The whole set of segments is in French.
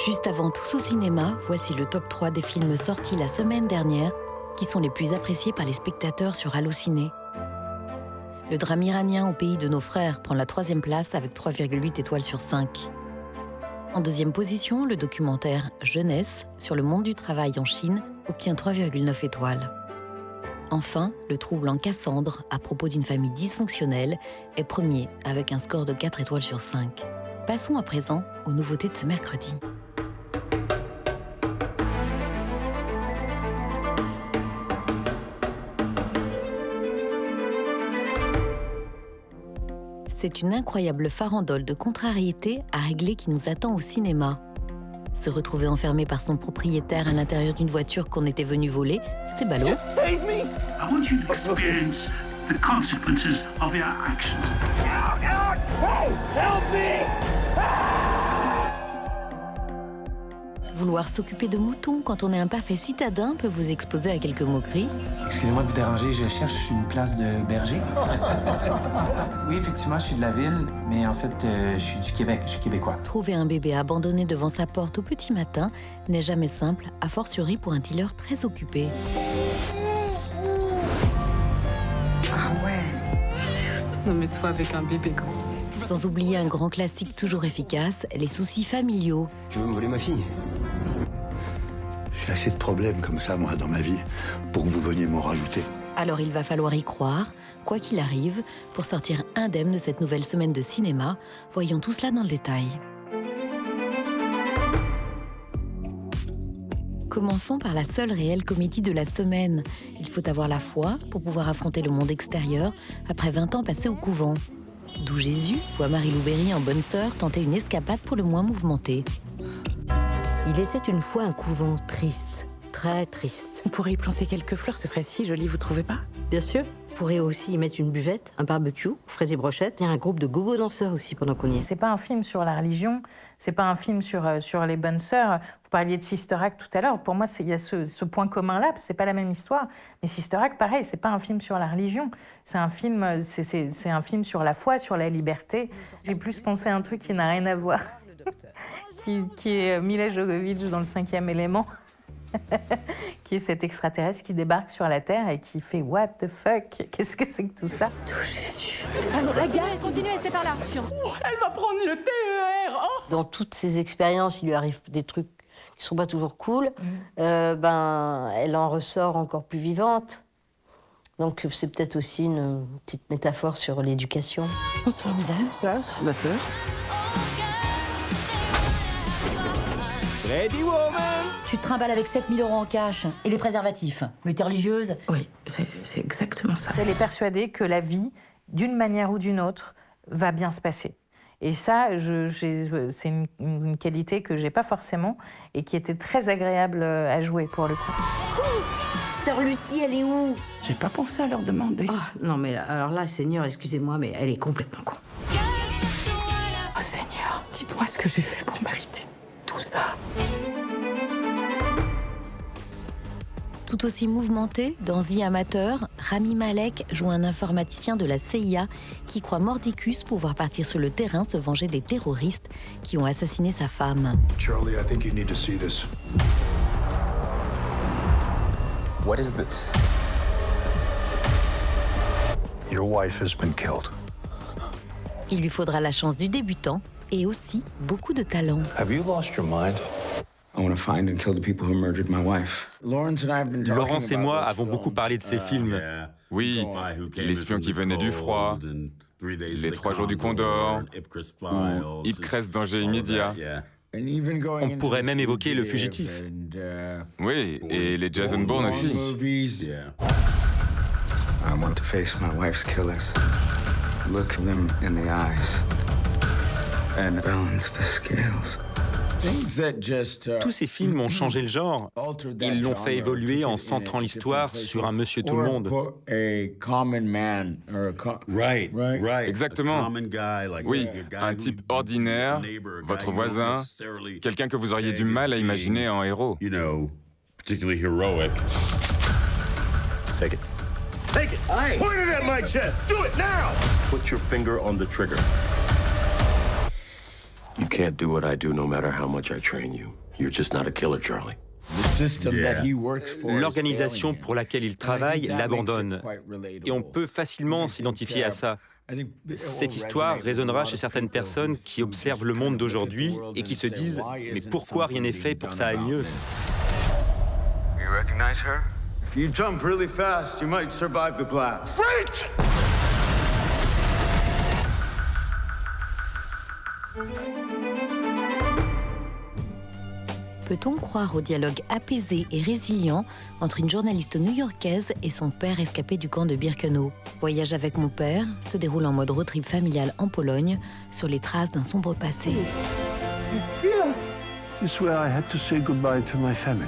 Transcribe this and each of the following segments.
Juste avant Tous au cinéma, voici le top 3 des films sortis la semaine dernière qui sont les plus appréciés par les spectateurs sur Allociné. Le drame iranien Au pays de nos frères prend la 3e place avec 3,8 étoiles sur 5. En 2e position, le documentaire Jeunesse sur le monde du travail en Chine obtient 3,9 étoiles. Enfin, le troublant Cassandre, à propos d'une famille dysfonctionnelle, est premier avec un score de 4 étoiles sur 5. Passons à présent aux nouveautés de ce mercredi. C'est une incroyable farandole de contrariétés à régler qui nous attend au cinéma. Se retrouver enfermé par son propriétaire à l'intérieur d'une voiture qu'on était venu voler, c'est ballot. I want you to experience the consequences of your actions. Hey, help me! Vouloir s'occuper de moutons quand on est un parfait citadin peut vous exposer à quelques moqueries. Excusez-moi de vous déranger, je cherche une place de berger. Oui, effectivement, je suis de la ville, mais en fait, je suis du Québec, je suis québécois. Trouver un bébé abandonné devant sa porte au petit matin n'est jamais simple, a fortiori pour un dealer très occupé. Ah ouais. Non mais toi avec un bébé grand. Sans oublier un grand classique toujours efficace, les soucis familiaux. Tu veux me voler ma fille? J'ai assez de problèmes comme ça, moi, dans ma vie, pour que vous veniez m'en rajouter. Alors il va falloir y croire, quoi qu'il arrive, pour sortir indemne de cette nouvelle semaine de cinéma. Voyons tout cela dans le détail. Commençons par la seule réelle comédie de la semaine. Il faut avoir la foi pour pouvoir affronter le monde extérieur après 20 ans passés au couvent. D'où Jésus voit Marie-Lou Berry en bonne sœur tenter une escapade pour le moins mouvementée. Il était une fois un couvent triste, très triste. On pourrait y planter quelques fleurs, ce serait si joli, vous trouvez pas? Bien sûr, on pourrait aussi y mettre une buvette, un barbecue, fraises et brochettes. Il y a un groupe de gogo danseurs aussi pendant qu'on y est. C'est pas un film sur la religion, c'est pas un film sur les bonnes sœurs. Vous parliez de Sister Act tout à l'heure. Pour moi, il y a ce point commun-là, c'est pas la même histoire. Mais Sister Act, pareil, c'est pas un film sur la religion. C'est un film sur la foi, sur la liberté. J'ai plus pensé à un truc qui n'a rien à voir. qui est Mila Jovovich dans Le 5e élément, qui est cet extraterrestre qui débarque sur la Terre et qui fait « What the fuck ?» Qu'est-ce que c'est que tout ça? Alors, la gare, continuez, c'est par là. Elle va prendre le TER. Oh Dans toutes ces expériences, il lui arrive des trucs qui sont pas toujours cool. Elle en ressort encore plus vivante. Donc c'est peut-être aussi une petite métaphore sur l'éducation. Bonsoir, mesdames. Ça, ma sœur. Ready, woman! Tu te trimbales avec 7 000 € en cash et les préservatifs. Mais t'es religieuse? Oui, c'est exactement ça. Elle est persuadée que la vie, d'une manière ou d'une autre, va bien se passer. Et ça, c'est une qualité que j'ai pas forcément et qui était très agréable à jouer pour le coup. Sœur Lucie, elle est où? J'ai pas pensé à leur demander. Ah, non mais alors là, Seigneur, excusez-moi, mais elle est complètement con. Oh Seigneur, dites-moi ce que j'ai fait pour mériter tout ça. Tout aussi mouvementé, dans The Amateur, Rami Malek joue un informaticien de la CIA qui croit mordicus pouvoir partir sur le terrain se venger des terroristes qui ont assassiné sa femme. Charlie, I think you need to see this. What is this? Your wife has been killed. Il lui faudra la chance du débutant et aussi beaucoup de talent. Have you lost your mind? I want to find and kill the people who murdered my wife. Laurence et moi avons beaucoup parlé de ces films. Oui, L'espion qui venait du froid, Les 3 jours du Condor, ou Ipcress danger immédiat. On pourrait même évoquer Le Fugitif. Oui, et les Jason Bourne aussi. I want to face my wife's killers. Look them in the eyes. And balance the scales. Tous ces films ont changé le genre. Ils l'ont fait évoluer en centrant l'histoire sur un monsieur tout le monde. Exactement. Oui, un type ordinaire, votre voisin, quelqu'un que vous auriez du mal à imaginer en héros. Take it. Take it! Point it at my chest! Do it now! Put your finger on the trigger. You can't do what I do no matter how much I train you. You're just not a killer, Charlie. L'organisation pour laquelle il travaille l'abandonne. Et on peut facilement s'identifier à ça. Cette histoire résonnera chez certaines personnes qui observent le monde d'aujourd'hui et qui se disent « Mais pourquoi rien n'est fait pour que ça aille mieux ?» You recognize her? If you jump really fast, you might survive the blast. Freak! Peut-on croire au dialogue apaisé et résilient entre une journaliste new-yorkaise et son père escapé du camp de Birkenau? Voyage avec mon père se déroule en mode road trip familial en Pologne, sur les traces d'un sombre passé. It's where I had to say goodbye to my family.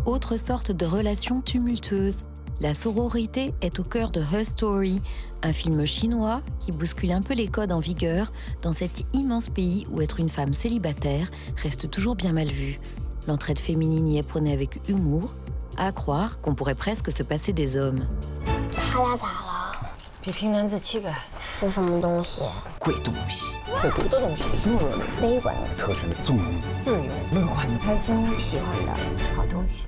Autre sorte de relation tumultueuse. La sororité est au cœur de Her Story, un film chinois qui bouscule un peu les codes en vigueur dans cet immense pays où être une femme célibataire reste toujours bien mal vu. L'entraide féminine y est prônée avec humour, à croire qu'on pourrait presque se passer des hommes. 比拼男子气概是什么东西？贵东西，会读的东西，懦弱的、悲观的、特权的、纵容的、自由、乐观的、开心、喜欢的好东西。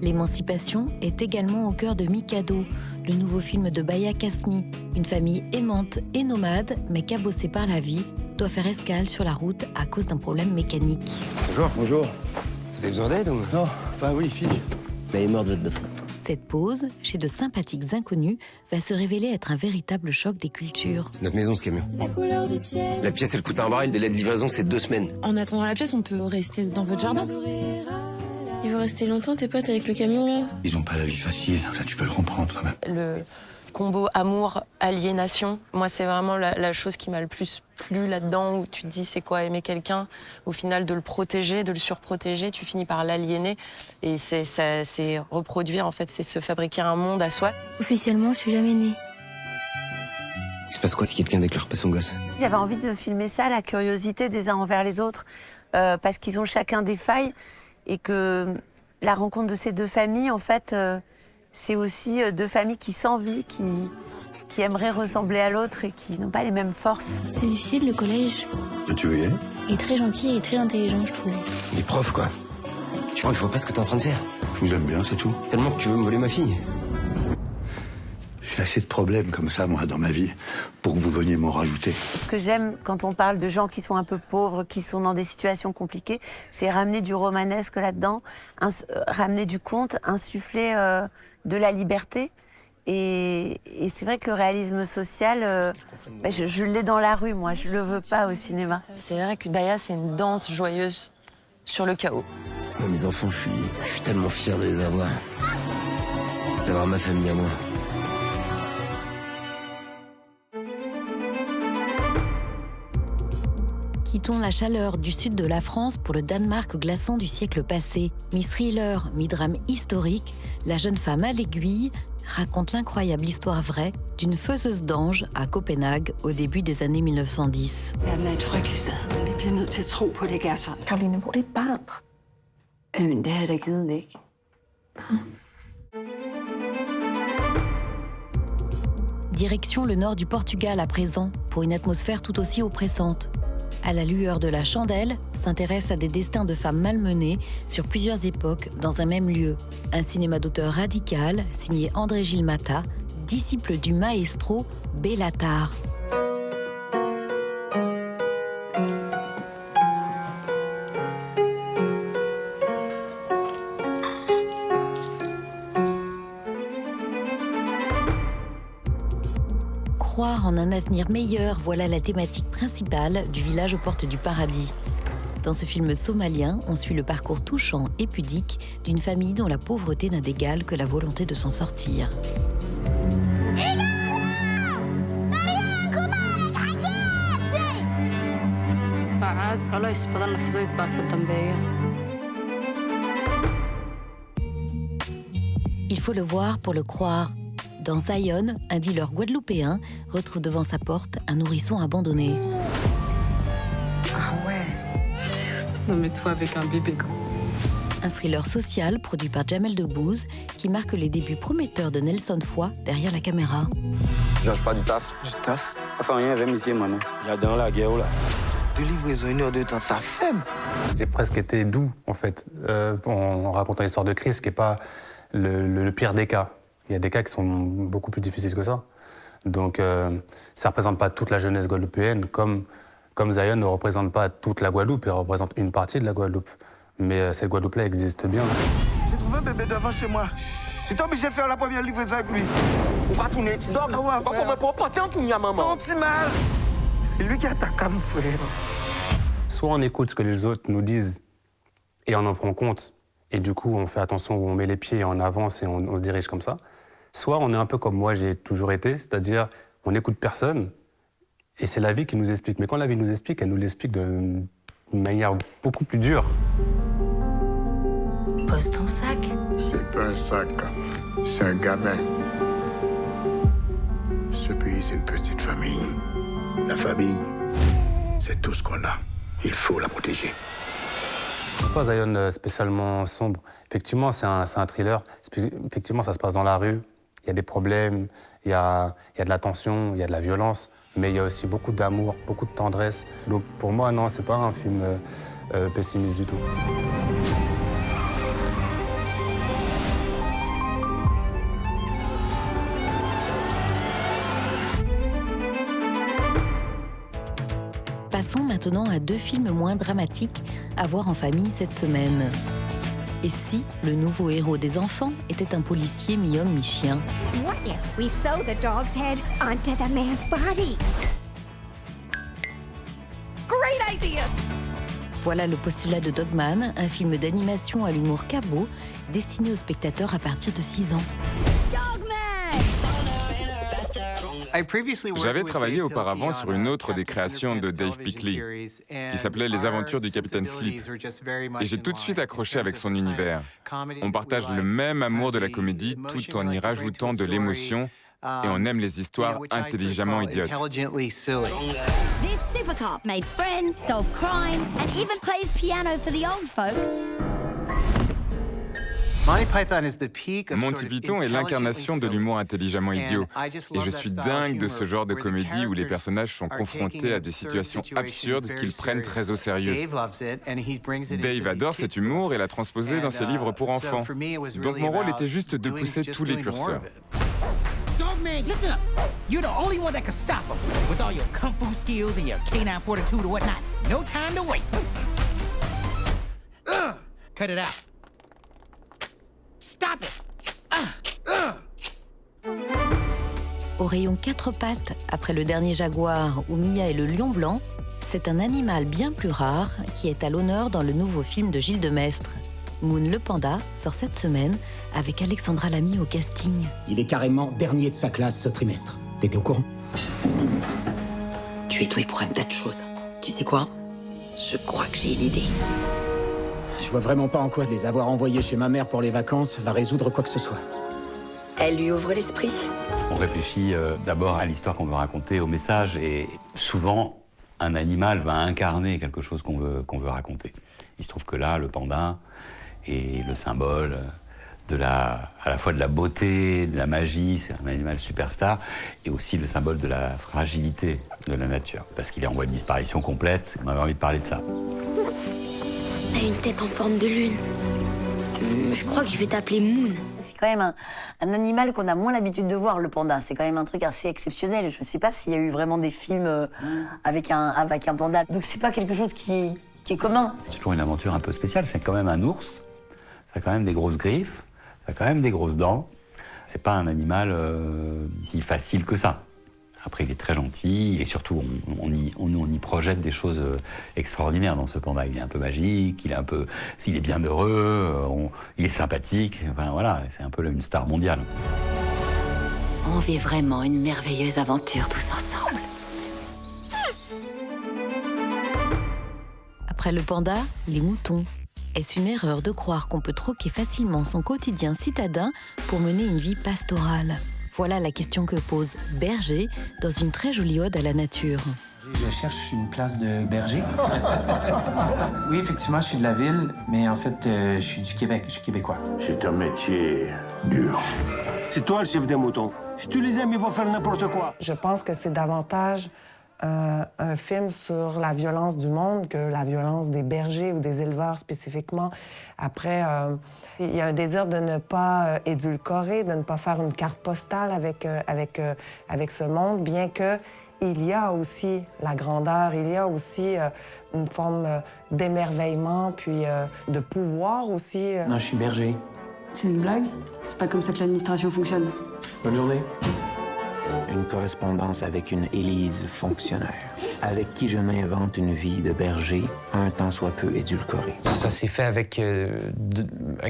L'émancipation est également au cœur de Mikado, le nouveau film de Baya Kasmi. Une famille aimante et nomade, mais cabossée par la vie, doit faire escale sur la route à cause d'un problème mécanique. Bonjour. Bonjour. Vous avez besoin d'aide ou... Non, pas oui, fille. Elle est morte de batterie. Cette pause, chez de sympathiques inconnus, va se révéler être un véritable choc des cultures. C'est notre maison, ce camion. La couleur du ciel. La pièce, elle coûte un bras, le délai de livraison, c'est 2 semaines. En attendant la pièce, on peut rester dans votre jardin. Il veut rester longtemps, tes potes, avec le camion, là? Ils ont pas la vie facile, ça tu peux le comprendre quand même. Le combo amour-aliénation, moi, c'est vraiment la chose qui m'a le plus plu là-dedans, où tu te dis c'est quoi aimer quelqu'un. Au final, de le protéger, de le surprotéger, tu finis par l'aliéner. Et c'est reproduire, en fait, c'est se fabriquer un monde à soi. Officiellement, je suis jamais née. Il se passe quoi si quelqu'un déclare pas son gosse? J'avais envie de filmer ça, la curiosité des uns envers les autres, parce qu'ils ont chacun des failles. Et que la rencontre de ces deux familles, en fait, c'est aussi deux familles qui s'envient, qui aimeraient ressembler à l'autre et qui n'ont pas les mêmes forces. C'est difficile, le collège. Et tu veux y aller? Il est très gentil et très intelligent, je trouve. Les profs, quoi. Tu crois que je vois pas ce que t'es en train de faire? Je vous aime bien, c'est tout. Tellement que tu veux me voler ma fille. J'ai assez de problèmes comme ça, moi, dans ma vie, pour que vous veniez m'en rajouter. Ce que j'aime quand on parle de gens qui sont un peu pauvres, qui sont dans des situations compliquées, c'est ramener du romanesque là-dedans, ramener du conte, insuffler de la liberté. Et c'est vrai que le réalisme social, je l'ai dans la rue, moi, je le veux pas au cinéma. C'est vrai que Baya, c'est une danse joyeuse sur le chaos. Moi, mes enfants, je suis tellement fier de les avoir. D'avoir ma famille à moi. Quittons la chaleur du sud de la France pour le Danemark glaçant du siècle passé. Mi-thriller, mi-drame historique, la jeune femme à l'aiguille raconte l'incroyable histoire vraie d'une faiseuse d'anges à Copenhague au début des années 1910. Verden er et frygteligt sted, men vi bliver nødt til at tro på, at det ikke er sådan. Karoline, hvor er dit barn? Jamen, det har jeg da givet væk. Direction le nord du Portugal à présent, pour une atmosphère tout aussi oppressante. À la lueur de la chandelle, s'intéresse à des destins de femmes malmenées sur plusieurs époques dans un même lieu. Un cinéma d'auteur radical, signé André Gil Mata, disciple du maestro Béla Tarr. Croire en un avenir meilleur, voilà la thématique principale du village aux portes du paradis. Dans ce film somalien, on suit le parcours touchant et pudique d'une famille dont la pauvreté n'a d'égal que la volonté de s'en sortir. Il faut le voir pour le croire. Dans Zion, un dealer guadeloupéen retrouve devant sa porte un nourrisson abandonné. Ah ouais. Non mais toi avec un bébé, quoi. un thriller social produit par Jamel Debbouze qui marque les débuts prometteurs de Nelson Foy derrière la caméra. Genre, pas du taf. Du taf? Enfin, rien, avec monsieur, moi, non. Il y a dans la guerre, là. De livraison, 1 heure de temps, ça fait. J'ai presque été doux, en fait, en racontant l'histoire de Chris, qui n'est pas le pire des cas. Il y a des cas qui sont beaucoup plus difficiles que ça. Donc, ça ne représente pas toute la jeunesse guadeloupéenne, comme Zion ne représente pas toute la Guadeloupe, il représente une partie de la Guadeloupe. Mais cette Guadeloupe-là existe bien. J'ai trouvé un bébé devant chez moi. J'étais obligé de faire la première livraison avec lui. On va tourner, tu dors. On va porter un coup, maman. Non, tu mal. C'est lui qui attaque mon frère. Soit on écoute ce que les autres nous disent et on en prend compte, et du coup on fait attention où on met les pieds et on avance et on se dirige comme ça. Soit on est un peu comme moi j'ai toujours été, c'est-à-dire on n'écoute personne et c'est la vie qui nous explique. Mais quand la vie nous explique, elle nous l'explique d'une manière beaucoup plus dure. Pose ton sac. C'est pas un sac, c'est un gamin. Ce pays, c'est une petite famille. La famille, c'est tout ce qu'on a. Il faut la protéger. Pourquoi Zion spécialement sombre? Effectivement, c'est un thriller. Effectivement, ça se passe dans la rue. Il y a des problèmes, il y a de la tension, il y a de la violence, mais il y a aussi beaucoup d'amour, beaucoup de tendresse. Donc pour moi, non, c'est pas un film pessimiste du tout. Passons maintenant à 2 films moins dramatiques à voir en famille cette semaine. Et si le nouveau héros des enfants était un policier mi-homme mi-chien? What if we sew the dog's head onto the man's body? Great idea! Voilà le postulat de Dogman, un film d'animation à l'humour cabot, destiné aux spectateurs à partir de 6 ans. J'avais travaillé auparavant sur une autre des créations de Dave Pickley, qui s'appelait Les Aventures du Capitaine Sleep. Et j'ai tout de suite accroché avec son univers. On partage le même amour de la comédie tout en y rajoutant de l'émotion, et on aime les histoires intelligemment idiotes. This supercop made friends, solved crimes, and even plays piano for the old folks. Monty Python est l'incarnation de l'humour intelligemment idiot. Et je suis dingue de ce genre de comédie où les personnages sont confrontés à des situations absurdes qu'ils prennent très au sérieux. Dave adore cet humour et l'a transposé dans ses livres pour enfants. Donc mon rôle était juste de pousser tous les curseurs. Dogman, listen up. You're the only one that can stop him. With all your kung fu skills and your canine fortitude or whatnot. No time to waste. Cut it out. Stop it. Au rayon 4 pattes, après le dernier jaguar ou Mia et le lion blanc, c'est un animal bien plus rare qui est à l'honneur dans le nouveau film de Gilles Demestre. Moon le panda sort cette semaine avec Alexandra Lamy au casting. Il est carrément dernier de sa classe ce trimestre. T'étais au courant? Tu es doué pour un tas de choses. Tu sais quoi? Je crois que j'ai une idée. Je vois vraiment pas en quoi les avoir envoyés chez ma mère pour les vacances va résoudre quoi que ce soit. Elle lui ouvre l'esprit. On réfléchit d'abord à l'histoire qu'on veut raconter, au message, et souvent, un animal va incarner quelque chose qu'on veut raconter. Il se trouve que là, le panda est le symbole à la fois de la beauté, de la magie, c'est un animal superstar, et aussi le symbole de la fragilité de la nature, parce qu'il est en voie de disparition complète. On avait envie de parler de ça. T'as une tête en forme de lune. Je crois que je vais t'appeler Moon. C'est quand même un animal qu'on a moins l'habitude de voir, le panda. C'est quand même un truc assez exceptionnel. Je ne sais pas s'il y a eu vraiment des films avec un panda. Donc c'est pas quelque chose qui est commun. C'est toujours une aventure un peu spéciale. C'est quand même un ours. Ça a quand même des grosses griffes. Ça a quand même des grosses dents. C'est pas un animal si facile que ça. Après, il est très gentil et surtout, on y projette des choses extraordinaires dans ce panda. Il est un peu magique, il est bien heureux, il est sympathique. Enfin voilà, c'est un peu une star mondiale. On vit vraiment une merveilleuse aventure tous ensemble. Après le panda, les moutons. Est-ce une erreur de croire qu'on peut troquer facilement son quotidien citadin pour mener une vie pastorale ? Voilà la question que pose Berger dans une très jolie ode à la nature. Je cherche une place de berger. Oui, effectivement, je suis de la ville, mais en fait, je suis du Québec, je suis québécois. C'est un métier dur. C'est toi le chef des moutons. Si tu les aimes, ils vont faire n'importe quoi. Je pense que c'est davantage un film sur la violence du monde que la violence des bergers ou des éleveurs spécifiquement. Après, il y a un désir de ne pas édulcorer, de ne pas faire une carte postale avec ce monde, bien que il y a aussi la grandeur, il y a aussi une forme d'émerveillement, puis de pouvoir aussi. Non, je suis berger. C'est une blague? C'est pas comme ça que l'administration fonctionne. Bonne journée. Une correspondance avec une Élise fonctionnaire, avec qui je m'invente une vie de berger, un tant soit peu édulcorée. Ça s'est fait avec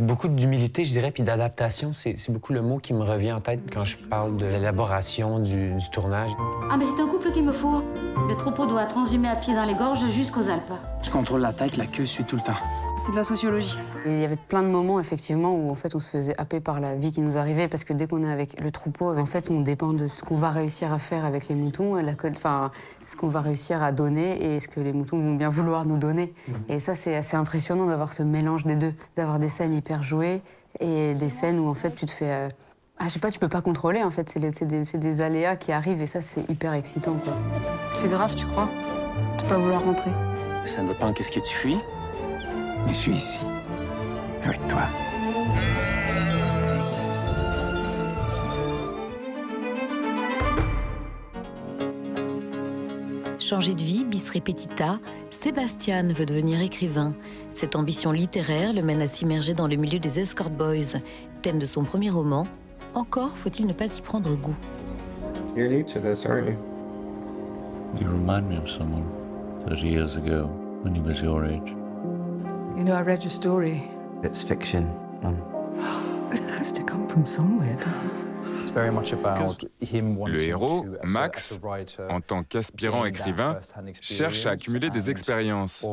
beaucoup d'humilité, je dirais, puis d'adaptation. C'est beaucoup le mot qui me revient en tête quand je parle de l'élaboration du tournage. Ah, mais c'est un couple qu'il me faut. Le troupeau doit transhumer à pied dans les gorges jusqu'aux Alpes. Je contrôle la tête, la queue suit tout le temps. C'est de la sociologie. Il y avait plein de moments, effectivement, où en fait, on se faisait happer par la vie qui nous arrivait, parce que dès qu'on est avec le troupeau, en fait, on dépend de ce qu'on va réussir à faire avec les moutons, ce qu'on va réussir à donner et ce que les moutons vont bien vouloir nous donner. Et ça, c'est assez impressionnant d'avoir ce mélange des deux, d'avoir des scènes hyper jouées et des scènes où, en fait, tu te fais... je sais pas, tu peux pas contrôler, en fait. C'est des aléas qui arrivent et ça, c'est hyper excitant, quoi. C'est grave, tu crois? De pas vouloir rentrer. Ça ne dépend qu'est-ce que tu fuis, mais je suis ici, avec toi. Changé de vie, bis repetita, Sébastien veut devenir écrivain. Cette ambition littéraire le mène à s'immerger dans le milieu des escort boys, thème de son premier roman. Encore faut-il ne pas y prendre goût. You're new to this, aren't you? You remind me of someone 30 years ago when he was your age. You know, I read your story. It's fiction. It has to come from somewhere, doesn't it? Le héros, Max, en tant qu'aspirant écrivain, cherche à accumuler des expériences.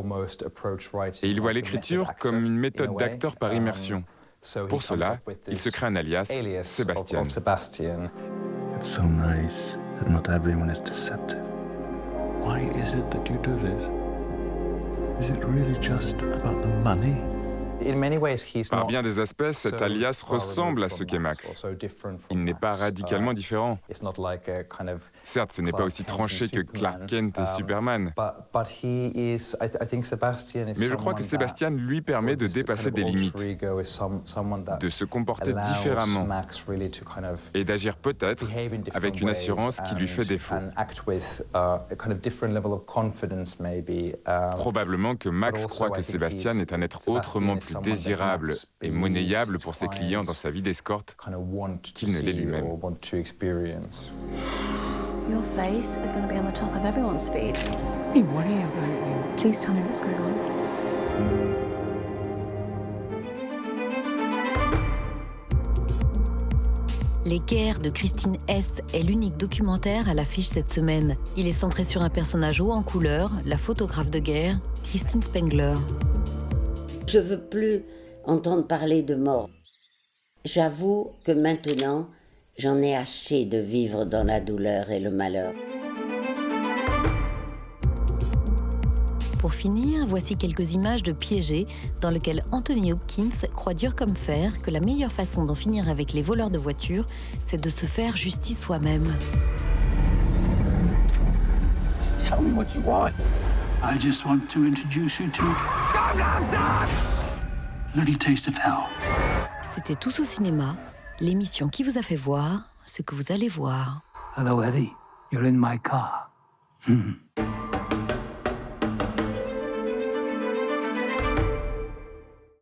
Et il voit l'écriture comme une méthode d'acteur par immersion. Pour cela, il se crée un alias, Sébastien. It's so nice that not everyone is deceptive. Why is it that you do this? Is it really just about the money? Par bien des aspects, cet alias ressemble à ce qu'est Max. Il n'est pas radicalement différent. Certes, ce n'est pas aussi tranché que Clark Kent et Superman. Mais je crois que Sébastien lui permet de dépasser des limites, de se comporter différemment et d'agir peut-être avec une assurance qui lui fait défaut. Probablement que Max croit que Sébastien est un être autrement plus désirable et monnayable pour ses clients dans sa vie d'escorte qu'il ne l'est lui-même. Your face is going to be on the top of everyone's feed. Hey, worry about you. Please tell me what's going on. Les guerres de Christine Hest est l'unique documentaire à l'affiche cette semaine. Il est centré sur un personnage haut en couleur, la photographe de guerre, Christine Spengler. Je veux plus entendre parler de mort. J'avoue que maintenant, j'en ai assez de vivre dans la douleur et le malheur. Pour finir, voici quelques images de Piégé, dans lequel Anthony Hopkins croit dur comme fer que la meilleure façon d'en finir avec les voleurs de voitures, c'est de se faire justice soi-même. Just tell me what you want. I just want to introduce you to... Stop, stop, stop! Little Taste of Hell. C'était Tous au cinéma, l'émission qui vous a fait voir ce que vous allez voir. Hello, Eddie. You're in my car.